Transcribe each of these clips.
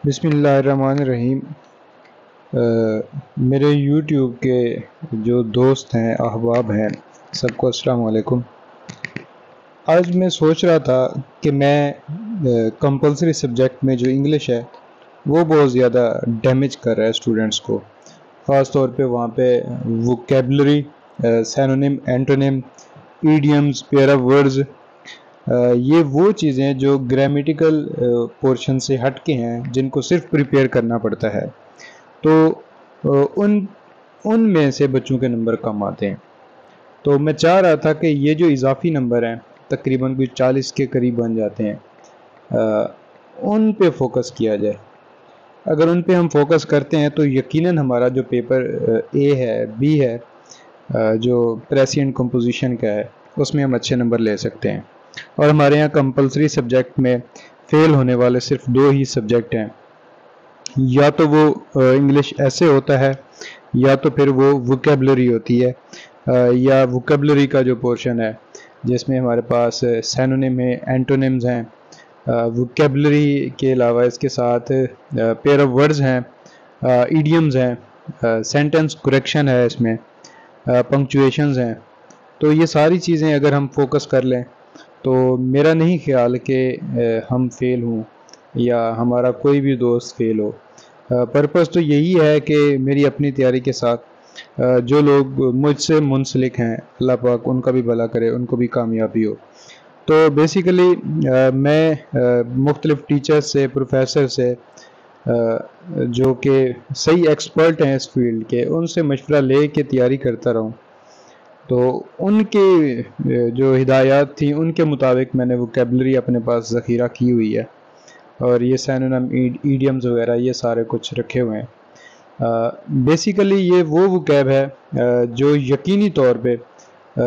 بسم اللہ الرحمن الرحیم۔ میرے یوٹیوب کے جو دوست ہیں، احباب ہیں، سب کو السلام علیکم۔ آج میں سوچ رہا تھا کہ میں کمپلسری سبجیکٹ میں جو انگلش ہے وہ بہت زیادہ ڈیمیج کر رہا ہے اسٹوڈنٹس کو، خاص طور پہ وہاں پہ vocabulary, synonym, antonym, idioms, pair of words, یہ وہ چیزیں جو گرامیٹیکل پورشن سے ہٹ کے ہیں، جن کو صرف پریپیئر کرنا پڑتا ہے، تو ان میں سے بچوں کے نمبر کم آتے ہیں۔ تو میں چاہ رہا تھا کہ یہ جو اضافی نمبر ہیں، تقریباً کوئی 40 کے قریب بن جاتے ہیں، ان پہ فوکس کیا جائے۔ اگر ان پہ ہم فوکس کرتے ہیں تو یقیناً ہمارا جو پیپر اے ہے، بی ہے، جو پریسینٹ کمپوزیشن کا ہے، اس میں ہم اچھے نمبر لے سکتے ہیں۔ اور ہمارے یہاں کمپلسری سبجیکٹ میں فیل ہونے والے صرف 2 ہی سبجیکٹ ہیں، یا تو وہ انگلش ایسے ہوتا ہے، یا تو پھر وہ ووکیبلری ہوتی ہے، یا ووکیبلری کا جو پورشن ہے جس میں ہمارے پاس سینونیم ہیں، اینٹونیمز ہیں، ووکیبلری کے علاوہ اس کے ساتھ پیئر آف ورڈز ہیں، ایڈیمز ہیں، سینٹنس کریکشن ہے، اس میں پنکچویشنز ہیں۔ تو یہ ساری چیزیں اگر ہم فوکس کر لیں تو میرا نہیں خیال کہ ہم فیل ہوں یا ہمارا کوئی بھی دوست فیل ہو۔ پرپس تو یہی ہے کہ میری اپنی تیاری کے ساتھ جو لوگ مجھ سے منسلک ہیں، اللہ پاک ان کا بھی بھلا کرے، ان کو بھی کامیابی ہو۔ تو بیسیکلی میں مختلف ٹیچر سے، پروفیسر سے، جو کہ صحیح ایکسپرٹ ہیں اس فیلڈ کے، ان سے مشورہ لے کے تیاری کرتا رہوں۔ تو ان کے جو ہدایات تھیں، ان کے مطابق میں نے ووکیبلری اپنے پاس ذخیرہ کی ہوئی ہے، اور یہ سینونیم، ایڈیمز وغیرہ یہ سارے کچھ رکھے ہوئے ہیں۔ بیسیکلی یہ وہ ووکیب ہے جو یقینی طور پہ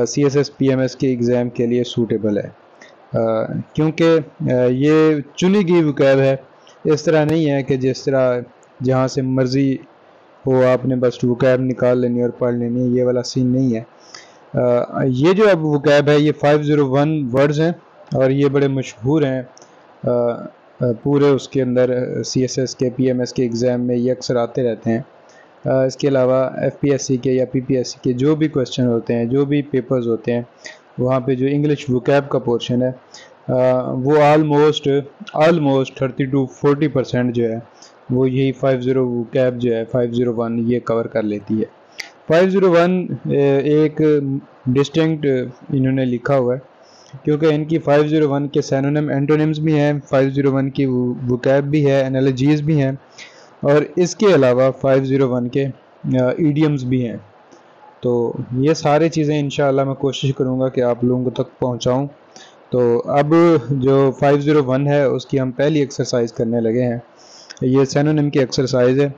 C S S P M S کے ایگزام کے لیے سوٹیبل ہے، کیونکہ یہ چنی گئی ووکیب ہے۔ اس طرح نہیں ہے کہ جس طرح جہاں سے مرضی ہو آپ نے بس ووکیب نکال لینی اور پڑھ لینی ہے، یہ والا سین نہیں ہے۔ یہ جو اب ووکیب ہے یہ 501 ورڈز ہیں، اور یہ بڑے مشہور ہیں پورے اس کے اندر سی ایس ایس کے، پی ایم ایس کے ایگزام میں یہ اکثر آتے رہتے ہیں۔ اس کے علاوہ ایف پی ایس سی کے یا پی پی ایس سی کے جو بھی کویسچن ہوتے ہیں، جو بھی پیپرز ہوتے ہیں، وہاں پہ جو انگلش ووکیب کا پورشن ہے وہ آلموسٹ 30 to 40% جو ہے وہ یہی 50 ووکیب جو ہے 501 یہ کور کر لیتی ہے۔ 501 ایک ڈسٹنکٹ انہوں نے لکھا ہوا ہے، کیونکہ ان کی 501 کے سینونیم، اینٹونیمز بھی ہیں، 501 کی ووکیب بھی ہے، انالوجیز بھی ہیں، اور اس کے علاوہ 501 کے ایڈیمز بھی ہیں۔ تو یہ ساری چیزیں انشاءاللہ میں کوشش کروں گا کہ آپ لوگوں تک پہنچاؤں۔ تو اب جو 501 ہے اس کی ہم پہلی ایکسرسائز کرنے لگے ہیں۔ یہ سینونیم کی ایکسرسائز ہے۔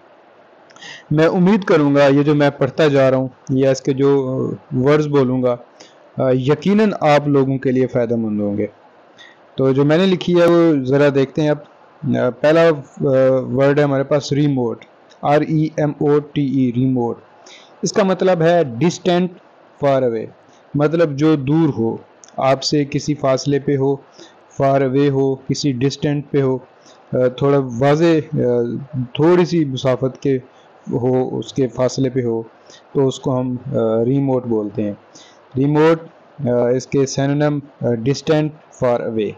میں امید کروں گا یہ جو میں پڑھتا جا رہا ہوں یا اس کے جو ورڈز بولوں گا یقیناً آپ لوگوں کے لیے فائدہ مند ہوں گے۔ تو جو میں نے لکھی ہے وہ ذرا دیکھتے ہیں۔ اب پہلا ورڈ ہے ہمارے پاس ریموٹ، REMOTE، ریموٹ۔ اس کا مطلب ہے ڈسٹینٹ، فار اوے، مطلب جو دور ہو، آپ سے کسی فاصلے پہ ہو، فار اوے ہو، کسی ڈسٹینٹ پہ ہو، تھوڑا واضح، تھوڑی سی مسافت کے ہو، اس کے فاصلے پہ ہو، تو اس کو ہم ریموٹ بولتے ہیں۔ ریموٹ، اس کے synonym distant, far away.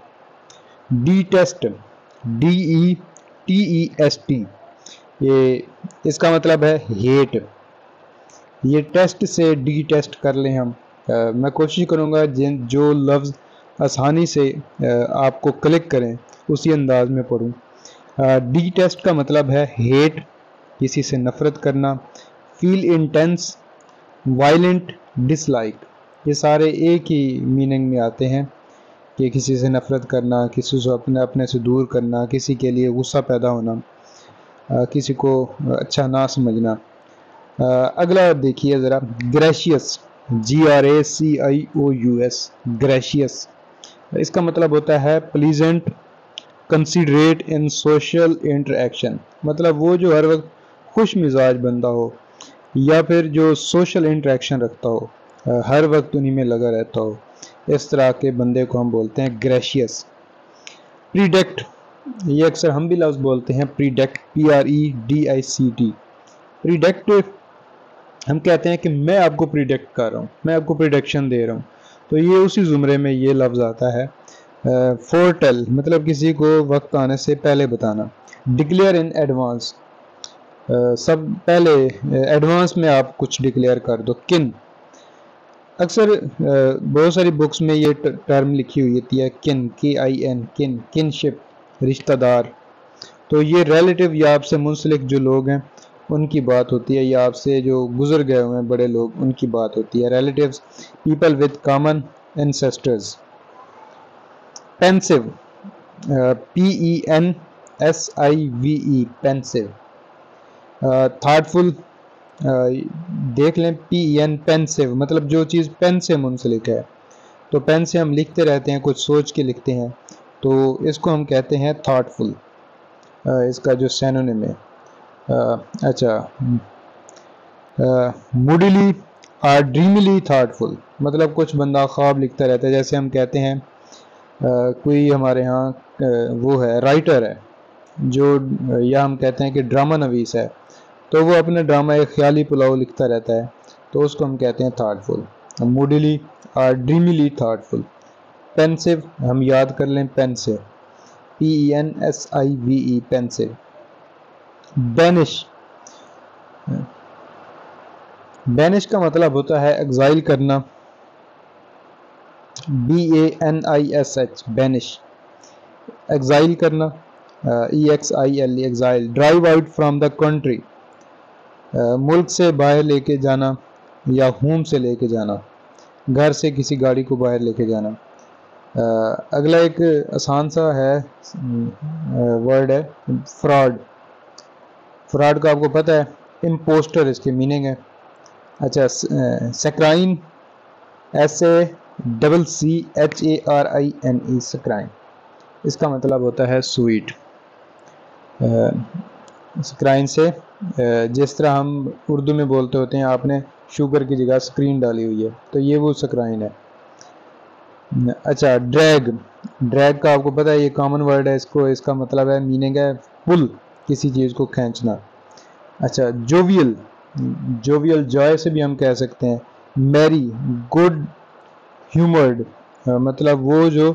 D test, DETEST، یہ اس کا مطلب ہے ہیٹ۔ یہ ٹیسٹ سے ڈی ٹیسٹ کر لیں ہم۔ میں کوشش کروں گا جو لفظ آسانی سے آپ کو کلک کریں اسی انداز میں پڑھوں۔ ڈی ٹیسٹ کا مطلب ہے ہیٹ، کسی سے نفرت کرنا، فیل انٹینس، وائلنٹ، ڈس لائک۔ یہ سارے ایک ہی میننگ میں آتے ہیں کہ کسی سے نفرت کرنا، کسی سے اپنے سے دور کرنا، کسی کے لیے غصہ پیدا ہونا، کسی کو اچھا نہ سمجھنا۔ اگلا دیکھیے ذرا، گریشیس، GRACIOUS، گریشیس۔ اس کا مطلب ہوتا ہے پلیزنٹ، کنسیڈریٹ ان سوشل انٹریکشن، مطلب وہ جو ہر وقت خوش مزاج بندہ ہو، یا پھر جو سوشل انٹریکشن رکھتا ہو، ہر وقت انہی میں لگا رہتا ہو، اس طرح کے بندے کو ہم بولتے ہیں گریشیس۔ پریڈکٹ، یہ اکثر ہم بھی لفظ بولتے ہیں پریڈکٹ، PREDICT. پریڈکٹ ہم کہتے ہیں کہ میں آپ کو پریڈکٹ کر رہا ہوں، میں آپ کو پریڈکشن دے رہا ہوں، تو یہ اسی زمرے میں یہ لفظ آتا ہے. فورٹل مطلب کسی کو وقت آنے سے پہلے بتانا. ڈکلیئر ان ایڈوانس، سب پہلے ایڈوانس میں آپ کچھ ڈکلیئر کر دو. کن، اکثر بہت ساری بکس میں یہ ٹرم لکھی ہوئی ہوتی ہے کن، KIN، کن، کنشپ، رشتہ دار. تو یہ ریلیٹیو یا آپ سے منسلک جو لوگ ہیں ان کی بات ہوتی ہے، یا آپ سے جو گزر گئے ہوئے ہیں بڑے لوگ ان کی بات ہوتی ہے. Relatives, people with common ancestors. Pensive, PENSIVE، pensive. Thoughtful, دیکھ لیں PEN، پینسو مطلب جو چیز پین سے منسلک ہے. تو پین سے ہم لکھتے رہتے ہیں، کچھ سوچ کے لکھتے ہیں، تو اس کو ہم کہتے ہیں تھاٹفل. اس کا جو سینونیم ہے. اچھا، موڈیلی اور ڈریملی تھاٹفل مطلب کچھ بندہ خواب لکھتا رہتا ہے. جیسے ہم کہتے ہیں کوئی ہمارے ہاں وہ ہے رائٹر ہے جو، یا ہم کہتے ہیں کہ ڈرامہ نویس ہے، تو وہ اپنا ڈرامہ ایک خیالی پلاؤ لکھتا رہتا ہے، تو اس کو ہم کہتے ہیں تھاٹفل. موڈیلی اور ڈریملی تھاٹفل. پینسو ہم یاد کر لیں، پینسو، PENSIVE، پینسو. بینش، بینش کا مطلب ہوتا ہے ایگزائل کرنا. BANISH، بینش، ایگزائل کرنا. EXILE، exile. Drive out from the country, ملک سے باہر لے کے جانا یا ہوم سے لے کے جانا، گھر سے کسی گاڑی کو باہر لے کے جانا. اگلا ایک آسان سا ہے ورڈ ہے فراڈ. فراڈ کا آپ کو پتہ ہے، امپوسٹر اس کی میننگ ہے. اچھا، سیکرائن، SACCHARINE، سیکرائن، اس کا مطلب ہوتا ہے سویٹ. سکرائن سے جس طرح ہم اردو میں بولتے ہوتے ہیں آپ نے شوگر کی جگہ سکرین ڈالی ہوئی ہے، تو یہ وہ سکرائن ہے. اچھا، ڈریگ، ڈریگ کا آپ کو پتہ ہے یہ کامن ورڈ ہے، اس کا مطلب ہے، میننگ ہے پل، کسی چیز کو کھینچنا. اچھا، جوویل، جوویل جوائے سے بھی ہم کہہ سکتے ہیں. میری، گڈ ہیومرڈ مطلب وہ جو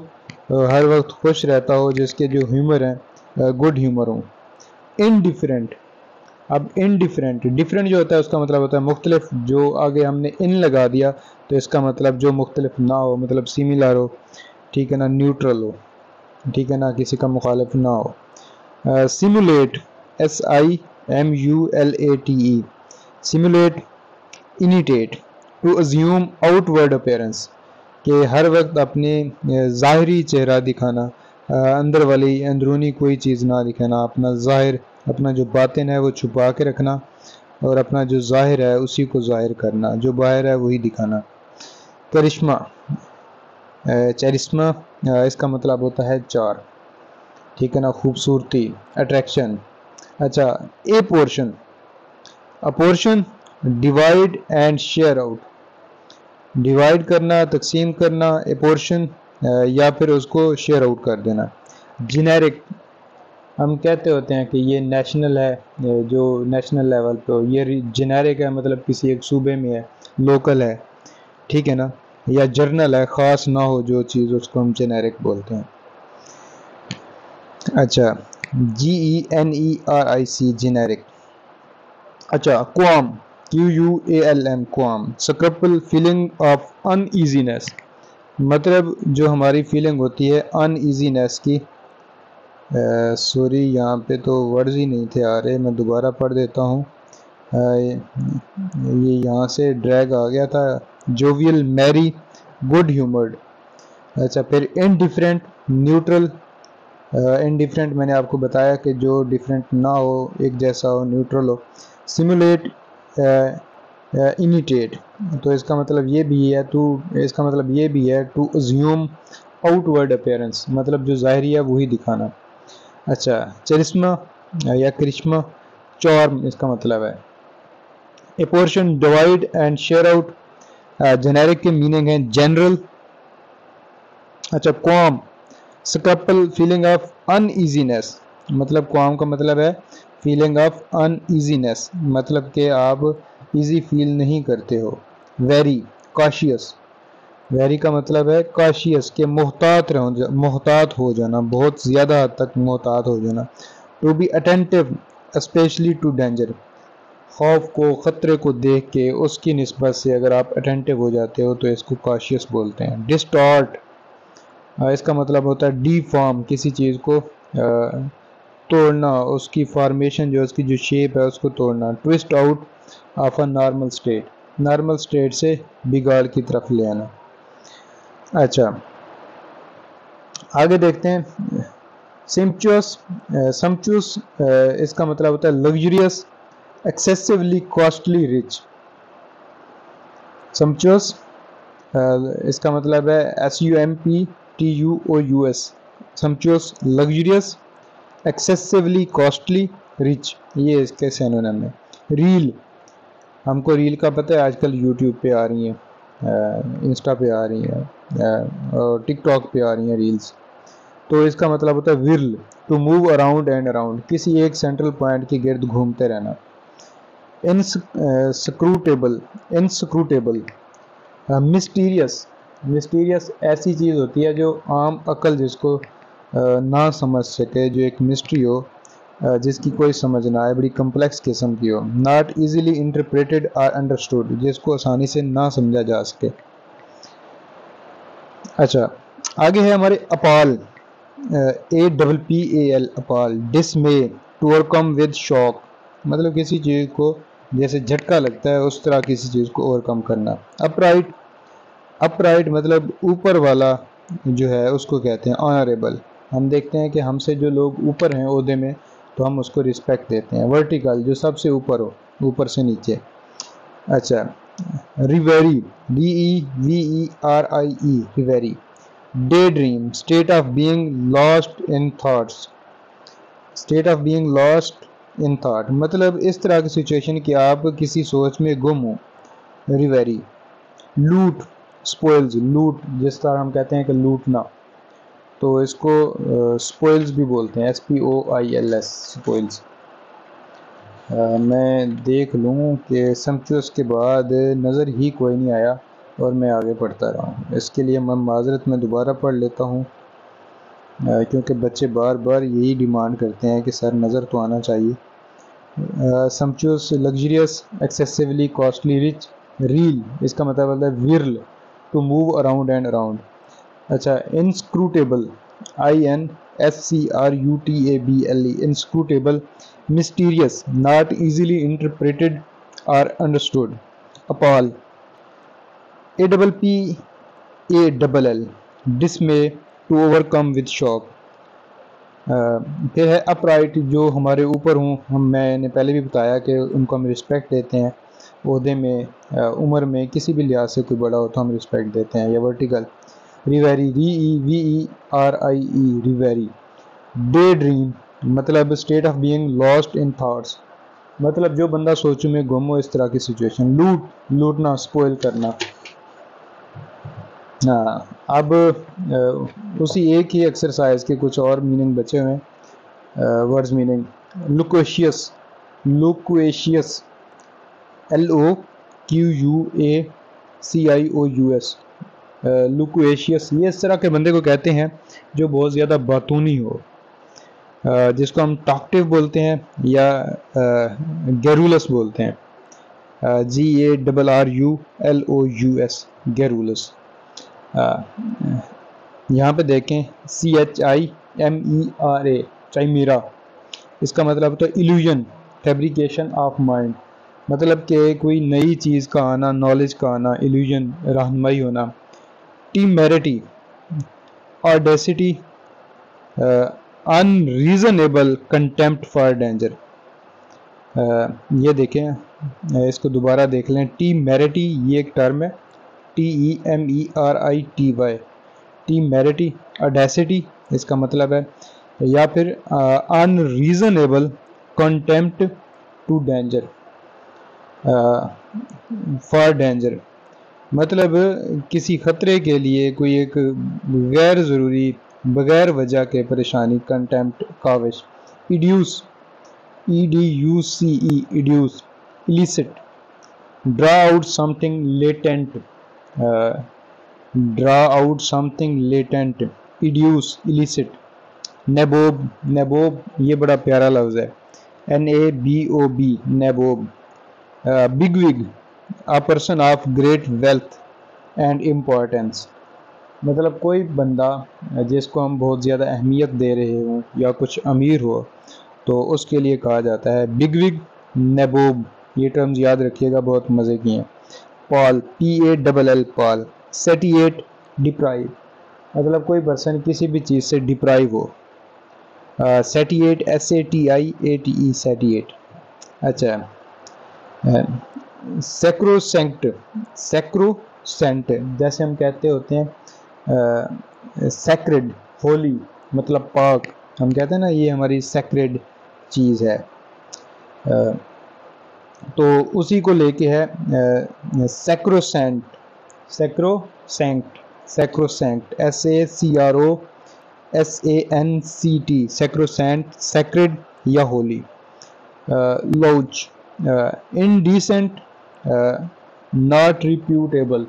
ہر وقت خوش رہتا ہو، جس کے جو ہیومر ہیں گڈ ہیومر ہوں. انڈیفرنٹ، اب انڈیفرنٹ، ڈیفرنٹ جو ہوتا ہے اس کا مطلب ہوتا ہے مختلف، جو آگے ہم نے ان لگا دیا تو اس کا مطلب جو مختلف نہ ہو، مطلب سیملر ہو، ٹھیک ہے نا، نیوٹرل ہو، ٹھیک ہے نا، کسی کا مخالف نہ ہو. Simulate, SIMULATE، simulate. Imitate, to assume outward appearance, کہ ہر وقت اپنے ظاہری چہرہ دکھانا، اندر والی اندرونی کوئی چیز نہ دکھانا، اپنا ظاہر، اپنا جو باطن ہے وہ چھپا کے رکھنا، اور اپنا جو ظاہر ہے اسی کو ظاہر کرنا، جو باہر ہے وہی دکھانا. کرشمہ، چرشمہ، اس کا مطلب ہوتا ہے چار، ٹھیک ہے نا، خوبصورتی، اٹریکشن. اچھا، apportion, apportion, divide and share out, divide کرنا، تقسیم کرنا، اے پورشن، یا پھر اس کو شیئر آؤٹ کر دینا. جنیرک، ہم کہتے ہوتے ہیں کہ یہ نیشنل ہے، جو نیشنل لیول پہ ہو، یہ جنیرک ہے مطلب کسی ایک صوبے میں ہے، لوکل ہے، ٹھیک ہے نا. یا جرنل ہے، خاص نہ ہو جو چیز، اس کو ہم جنیرک بولتے ہیں. اچھا، GENERIC، جنیرک. اچھا، قوام، QUALM، قوام. سکرپل، فیلنگ آف ان ایزینس، مطلب جو ہماری فیلنگ ہوتی ہے ان ایزینس کی. سوری یہاں پہ تو ورڈز ہی نہیں تھے آ رہے، میں دوبارہ پڑھ دیتا ہوں. یہ یہاں سے ڈریگ آ گیا تھا. جوویل، میری، گڈ ہیومرڈ. اچھا، پھر انڈیفرنٹ، نیوٹرل. انڈیفرنٹ میں نے آپ کو بتایا کہ جو ڈیفرنٹ نہ ہو، ایک جیسا ہو، نیوٹرل ہو. سیمولیٹ، انیٹیٹ، تو اس کا مطلب یہ بھی ہے to assume outward appearance, مطلب جو ظاہری ہے وہی دکھانا. اچھا، چرشمہ یا کرشمہ، چارم اس کا مطلب ہے. A portion, divide and share out. Generic کے میننگ ہیں جنرل. اچھا، قوام، اسکرپل فیلنگ آف ان ایزینس، مطلب قوام کا مطلب ہے فیلنگ آف ان ایزینس، مطلب کہ آپ ایزی فیل نہیں کرتے ہو. ویری کاشیس، ویری کا مطلب ہے کاشیس کہ محتاط ہو جانا، بہت زیادہ حد تک محتاط ہو جانا. To be attentive especially to danger, خوف کو خطرے کو دیکھ کے اس کی نسبت سے اگر آپ اٹینٹیو ہو جاتے ہو تو اس کو کاشیس بولتے ہیں. ڈسٹارٹ، اس کا مطلب ہوتا ہے ڈی فارم، کسی چیز کو توڑنا، اس کی فارمیشن جو اس کی جو شیپ ہے اس کو توڑنا. To twist out of a normal state, normal state سے بگاڑ کی طرف لے آنا. اچھا آگے دیکھتے ہیں. سمپچوس، سمپچوس اس کا مطلب ہوتا ہے luxurious, excessively costly rich. Sumptuous اس کا مطلب ہے SUMPTUOUS، sumptuous, luxurious, excessively costly, rich, یہ اس کے سینونیم ہے. ریل، ہم کو ریل کا پتہ ہے آج کل یوٹیوب پہ آ رہی ہیں، انسٹا پہ آ رہی ہیں اور ٹک ٹاک پہ آ رہی ہیں ریلز. تو اس کا مطلب ہوتا ہے whirl, to move around and around, کسی ایک سینٹرل پوائنٹ کے گرد گھومتے رہنا. انسکروٹیبل، انسکروٹیبل، مسٹیریس، مسٹیریس ایسی چیز ہوتی ہے جو عام عقل جس کو نہ سمجھ سکے، جو ایک مسٹری ہو جس کی کوئی سمجھ نہ آئے، بڑی کمپلیکس قسم کی ہو. ناٹ ایزیلی انٹرپریٹڈ اور انڈرسٹوڈ، جس کو آسانی سے نہ سمجھا جا سکے. اچھا آگے ہے ہمارے اپال، APPAL، اپال. ڈسمے، ٹو اوورکم ود شوق، مطلب کسی چیز کو جیسے جھٹکا لگتا ہے اس طرح کسی چیز کو اوورکم کرنا. اپرائٹ، اپرائٹ مطلب اوپر والا جو ہے اس کو کہتے ہیں آنریبل. ہم دیکھتے ہیں کہ ہم سے جو لوگ اوپر ہیں عہدے میں تو ہم اس کو رسپیکٹ دیتے ہیں. ورٹیکل، جو سب سے اوپر ہو، اوپر سے نیچے. اچھا reverie, DEVERIE، reverie. Day dream, state of being lost in thoughts, state of being lost in thought, مطلب اس طرح کی سچویشن کہ آپ کسی سوچ میں گم ہوں. ریویری. لوٹ، سپوائلز، لوٹ جس طرح ہم کہتے ہیں کہ لوٹنا، تو اس کو سپوائلز بھی بولتے ہیں، SPOILS، سپوائلز. میں دیکھ لوں کہ سمپچوس کے بعد نظر ہی کوئی نہیں آیا اور میں آگے پڑھتا رہا ہوں. اس کے لیے میں معذرت میں دوبارہ پڑھ لیتا ہوں کیونکہ بچے بار بار یہی ڈیمانڈ کرتے ہیں کہ سر نظر تو آنا چاہیے. Sumptuous, luxurious, excessively costly, rich. Reel اس کا مطلب ہوتا ہے whirl, to move around and around. اچھا inscrutable, INSCRUTABLE، inscrutable. Mysterious, not easily interpreted اور understood. Appal, APPALL، dismay, to overcome with shock. پھر ہے اپرائٹ، جو ہمارے اوپر ہوں، میں نے پہلے بھی بتایا کہ ان کو ہم رسپیکٹ دیتے ہیں، عہدے میں، عمر میں، کسی بھی لحاظ سے کوئی بڑا ہو تو ہم رسپیکٹ دیتے ہیں. یا ورٹیکل. ریویری، REVERIE، ریویری. ڈے ڈریم مطلب state of being lost in thoughts, مطلب جو بندہ سوچوں میں گم ہو، اس طرح کی سچویشن. لوٹ، لوٹنا، سپوائل کرنا. ہاں اب اسی ایک ہی ایکسرسائز کے کچھ اور میننگ بچے ہوئے ہیں. Words meaning. Loquacious, loquacious, LOQUACIOUS، loquacious. یہ اس طرح کے بندے کو کہتے ہیں جو بہت زیادہ باتونی ہو، جس کو ہم ٹاکٹیو بولتے ہیں یا گیرولس بولتے ہیں. GARRULOUS، گیرولس. یہاں پہ دیکھیں CHIMERA، چائمیرا. اس کا مطلب ہوتا ہے ایلیوژن، فیبریکیشن آف مائنڈ، مطلب کہ کوئی نئی چیز کا آنا، نالج کا آنا، ایلیوژن، رہنمائی ہونا. ٹیمیریٹی، آڈیسٹی، انریزنیبل کنٹیمپٹ فار ڈینجر. یہ دیکھیں، اس کو دوبارہ دیکھ لیں. ٹیمیریٹی یہ ایک ٹرم ہے، TEMERITY، ٹیمیریٹی. آڈیسٹی اس کا مطلب ہے، یا پھر unreasonable contempt to danger, for danger, مطلب کسی خطرے کے لیے کوئی ایک غیر ضروری بغیر وجہ کے پریشانی، کنٹمپٹ، کاوش. ایڈیوس، EDUCE، ایڈیوس، illicit. Draw out something latent. Draw out something latent. Educe, illicit. Nabob. Nabob یہ بڑا پیارا لفظ ہے. NABOB. Nabob. Bigwig. A person of great wealth and importance. مطلب کوئی بندہ جس کو ہم بہت زیادہ اہمیت دے رہے ہوں یا کچھ امیر ہو تو اس کے لیے کہا جاتا ہے بگوگ، نبوب. یہ ٹرمز یاد رکھیے گا، بہت مزے کی ہیں. Pall, PALL، pall. Satiate, deprive. مطلب کوئی پرسن کسی بھی چیز سے ڈپرائیو ہو. Satiate, SATIATE، satiate. اچھا. سیکروسینکٹ. سیکروسینٹ جیسے ہم کہتے ہوتے ہیں سیکرڈ، ہولی، مطلب پاک. ہم کہتے ہیں نا یہ ہماری سیکرڈ چیز ہے. تو اسی کو لے کے ہے سیکروسینٹ. سیکروسینکٹ، سیکروسینکٹ، SACROSANCT، سیکروسینٹ، سیکرڈ یا ہولی. لوچ، انڈیسنٹ، ناٹ ریپیوٹیبل.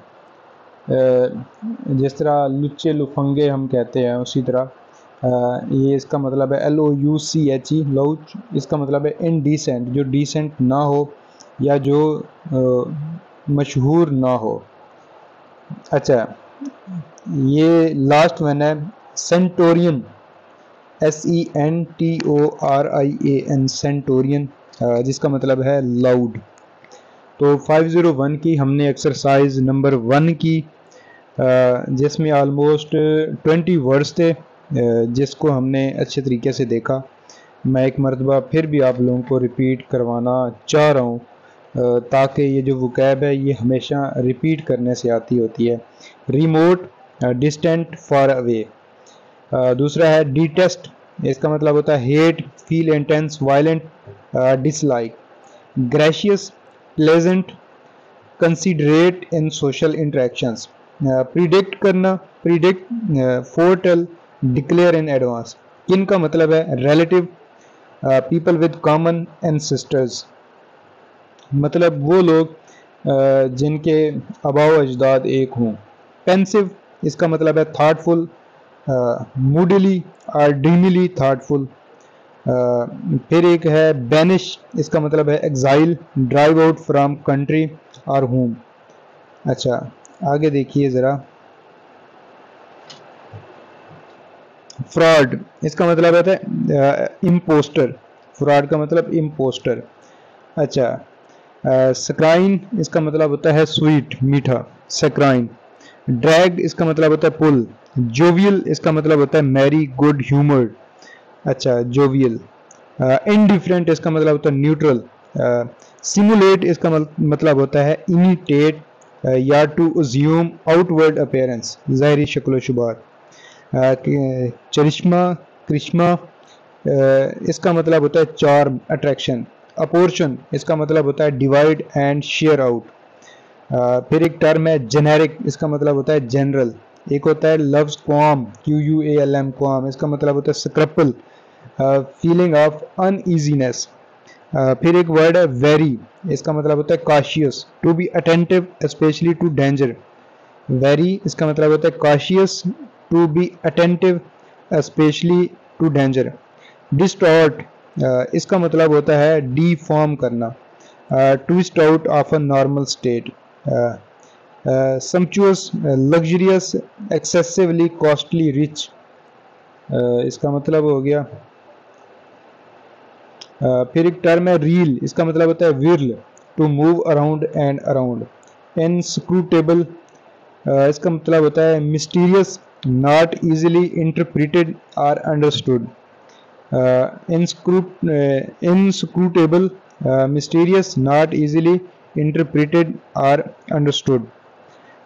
جس طرح لچے لفنگے ہم کہتے ہیں اسی طرح یہ اس کا مطلب ہے LOUCHE، لوچ. اس کا مطلب ہے انڈیسنٹ، جو ڈیسنٹ نہ ہو یا جو مشہور نہ ہو. اچھا یہ لاسٹ ون ہے سینٹورین، SENTORIAN، سینٹورین، جس کا مطلب ہے لاؤڈ. تو 501 کی ہم نے ایکسرسائز نمبر 1 کی جس میں آلموسٹ 20 ورڈز تھے جس کو ہم نے اچھے طریقے سے دیکھا. میں ایک مرتبہ پھر بھی آپ لوگوں کو ریپیٹ کروانا چاہ رہا ہوں تاکہ یہ جو وکیب ہے یہ ہمیشہ ریپیٹ کرنے سے آتی ہوتی ہے. Remote, distant, far away. دوسرا ہے ڈیٹیسٹ، اس کا مطلب ہوتا ہے ہیٹ، فیل انٹینس، وائلنٹ، ڈس لائک. گریشیس، پلیزنٹ، کنسیڈریٹ ان سوشل انٹریکشنز. پریڈکٹ کرنا، پریڈکٹ، فورٹل، ڈکلیئر ان ایڈوانس. کن کا مطلب ہے relative, people with common ancestors, مطلب وہ لوگ جن کے آباء و اجداد ایک ہوں. پینسو، اس کا مطلب ہے تھاٹ فل، موڈلی اور ڈریملی تھاٹ فل. پھر ایک ہے بینش، اس کا مطلب ہے exile, drive out from country اور ہوم. اچھا آگے دیکھیے ذرا. فراڈ، اس کا مطلب ہوتا ہے امپوسٹر. فراڈ کا مطلب امپوسٹر. اچھا سکرائن، اس کا مطلب ہوتا ہے سویٹ، میٹھا، سکرائن. ڈریگ، اس کا مطلب ہوتا ہے پل. جوویل، اس کا مطلب ہوتا ہے میری، گڈ، ہیومرڈ. اچھا جوویل. انڈیفرنٹ، اس کا مطلب ہوتا ہے نیوٹرل. سیمولیٹ، اس کا مطلب ہوتا ہے امیٹیٹ یا to assume outward appearance, ظاہری شکل و شبات. کرشمہ، اس کا مطلب ہوتا ہے چارم، اٹریکشن. اپورشن، اس کا مطلب ہوتا ہے ڈیوائڈ اینڈ شیئر آؤٹ. پھر ایک ٹرم ہے جنیرک، اس کا مطلب ہوتا ہے جنرل. ایک ہوتا ہے لفظ قوام، QUALM، قوام، اس کا مطلب ہوتا ہے سکرپل، فیلنگ آف ان ایزینس. پھر ایک ورڈ ہے ویری، اس کا مطلب ہوتا ہے cautious, to be attentive especially to danger. Wary, اس کا مطلب ہوتا ہے cautious, to be attentive especially to danger. Distort, اس کا مطلب ہوتا ہے ڈی فارم کرنا، twist out of a normal state. Sumptuous, luxurious, excessively costly, rich. اس کا مطلب ہو گیا. پھر ایک ٹرم ہے ریل، اس کا مطلب ہوتا ہے whirl, to move around and around. Inscrutable, اس کا مطلب ہوتا ہے مسٹیریس، ناٹ ایزیلی انٹرپریٹڈ اور understood. Inscrutable, mysterious, not easily interpreted اور انڈرسٹوڈ.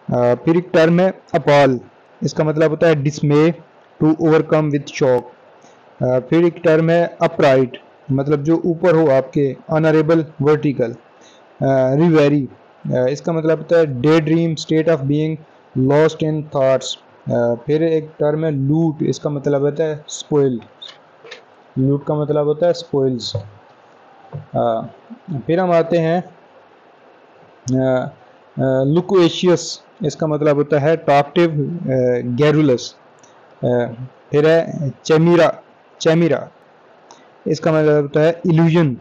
پھر ایک ٹرم ہے اپال، اس کا مطلب ہوتا ہے ڈسمے، ٹو اوور کم وتھ شوق. پھر ایک ٹرم ہے اپرائٹ، مطلب جو اوپر ہو آپ کے، آنریبل، ورٹیکل. ریویری، اس کا مطلب ہوتا ہے day dream, state of being lost in thoughts. پھر ایک ٹرم ہے لوٹ، اس کا مطلب ہوتا ہے اسپوئل، لوٹ کا مطلب ہوتا ہے اسپوئلز۔ پھر ہم آتے ہیں لوکویشیس، اس کا مطلب ہوتا ہے ٹاکٹیو گیرولس۔ پھر ہے چیمیرا، اس کا مطلب ہوتا ہے ایلوژن،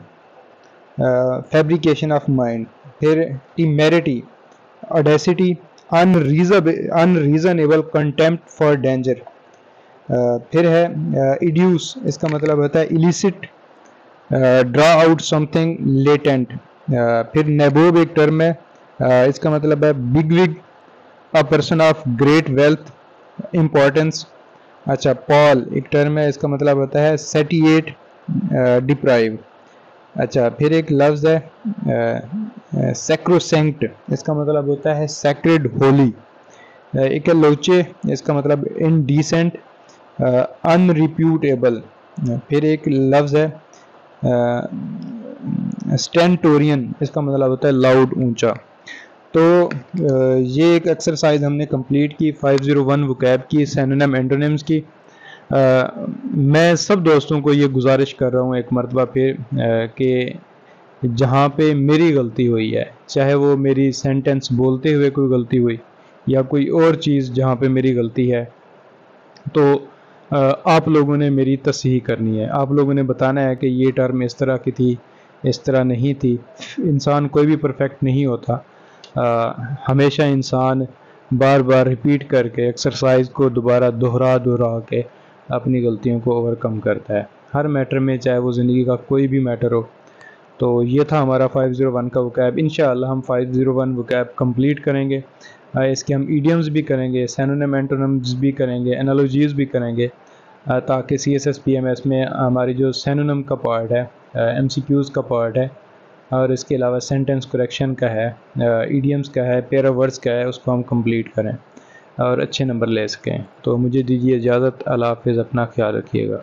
فیبریکیشن آف مائنڈ۔ پھر temerity, audacity, unreasonable contempt for danger. پھر ہے ایڈیوس، اس کا مطلب ہوتا ہے elicit, draw out something latent. پھر نیبوب ایک ٹرم ہے، اس کا مطلب ہے bigwig, a person of great wealth, importance. اچھا، پال ایک ٹرم ہے، اس کا مطلب ہوتا ہے سیٹیٹ، ڈپرائیو۔ اچھا، پھر ایک لفظ ہے سیکروسینکٹ، اس کا مطلب ہوتا ہے سیکرڈ، ہولی۔ ایک ہے لوچے، اس کا مطلب انڈیسنٹ، ان ریپیوٹیبل۔ پھر ایک لفظ ہے اسٹینٹورین، اس کا مطلب ہوتا ہے لاؤڈ، اونچا۔ تو یہ ایک ایکسرسائز ہم نے کمپلیٹ کی 501 وکیب کی، سینونیم اینٹونیمز کی۔ میں سب دوستوں کو یہ گزارش کر رہا ہوں ایک مرتبہ پھر کہ جہاں پہ میری غلطی ہوئی ہے، چاہے وہ میری سینٹنس بولتے ہوئے کوئی غلطی ہوئی یا کوئی اور چیز جہاں پہ میری غلطی ہے، تو آپ لوگوں نے میری تصحیح کرنی ہے، آپ لوگوں نے بتانا ہے کہ یہ ٹرم اس طرح کی تھی، اس طرح نہیں تھی۔ انسان کوئی بھی پرفیکٹ نہیں ہوتا، ہمیشہ انسان بار بار ریپیٹ کر کے ایکسرسائز کو دوبارہ دہرا کے اپنی غلطیوں کو اوورکم کرتا ہے، ہر میٹر میں، چاہے وہ زندگی کا کوئی بھی میٹر ہو۔ تو یہ تھا ہمارا 501 کا وکیب۔ انشاءاللہ ہم 501 وکیب کمپلیٹ کریں گے، اس کے ہم ایڈیمز بھی کریں گے، سینونیم اینٹونیمز بھی کریں گے، انالوجیز بھی کریں گے، تاکہ CSS/PMS میں ہماری جو سینونیم کا پارٹ ہے، MCQs کا پارٹ ہے، اور اس کے علاوہ سینٹنس کریکشن کا ہے، ایڈیمز کا ہے، پیرا ورڈز کا ہے، اس کو ہم کمپلیٹ کریں اور اچھے نمبر لے سکیں۔ تو مجھے دیجیے اجازت، اللہ حافظ، اپنا خیال رکھیے گا۔